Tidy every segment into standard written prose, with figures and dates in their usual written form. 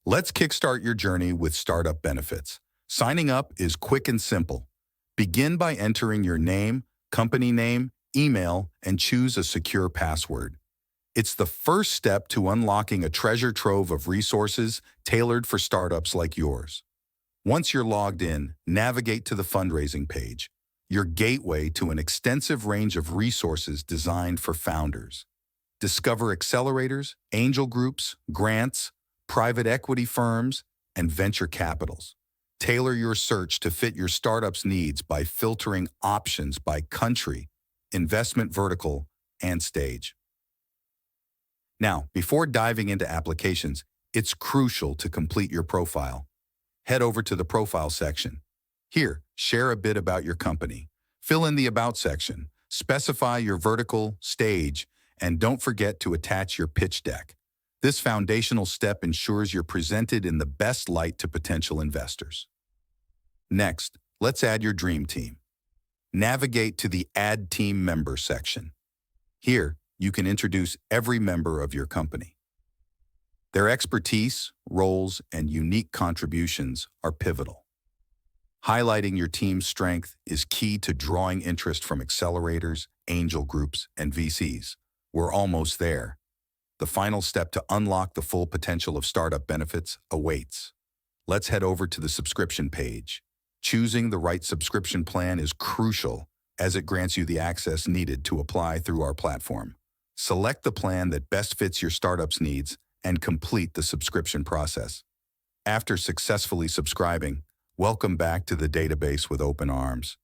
Let's kickstart your journey with startup benefits. Signing up is quick and simple. Begin by entering your name, company name, email, and choose a secure password. It's the first step to unlocking a treasure trove of resources tailored for startups like yours. Once you're logged in, navigate to the fundraising page, your gateway to an extensive range of resources designed for founders. Discover accelerators, angel groups, grants, private equity firms, and venture capitals. Tailor your search to fit your startup's needs by filtering options by country, investment vertical, and stage. Now, before diving into applications, it's crucial to complete your profile. Head over to the profile section. Here, share a bit about your company. Fill in the About section, specify your vertical, stage, and don't forget to attach your pitch deck. This foundational step ensures you're presented in the best light to potential investors. Next, let's add your dream team. Navigate to the Add Team Member section. Here, you can introduce every member of your company. Their expertise, roles, and unique contributions are pivotal. Highlighting your team's strength is key to drawing interest from accelerators, angel groups, and VCs. We're almost there. The final step to unlock the full potential of startup benefits awaits. Let's head over to the subscription page. Choosing the right subscription plan is crucial as it grants you the access needed to apply through our platform. Select the plan that best fits your startup's needs and complete the subscription process. After successfully subscribing, welcome back to the database with open arms.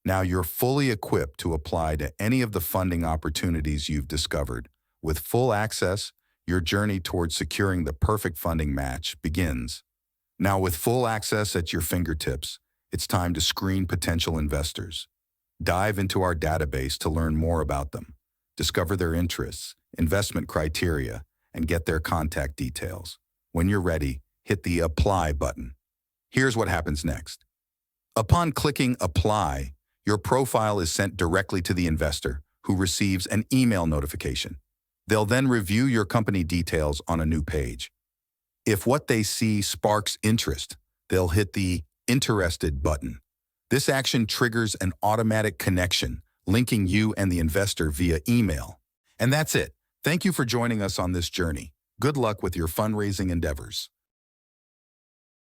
Now you're fully equipped to apply to any of the funding opportunities you've discovered. With full access, your journey towards securing the perfect funding match begins. Now with full access at your fingertips, it's time to screen potential investors. Dive into our database to learn more about them. Discover their interests, investment criteria, and get their contact details. When you're ready, hit the Apply button. Here's what happens next. Upon clicking Apply, your profile is sent directly to the investor, who receives an email notification. They'll then review your company details on a new page. If what they see sparks interest, they'll hit the Interested button. This action triggers an automatic connection, linking you and the investor via email. And that's it. Thank you for joining us on this journey. Good luck with your fundraising endeavors.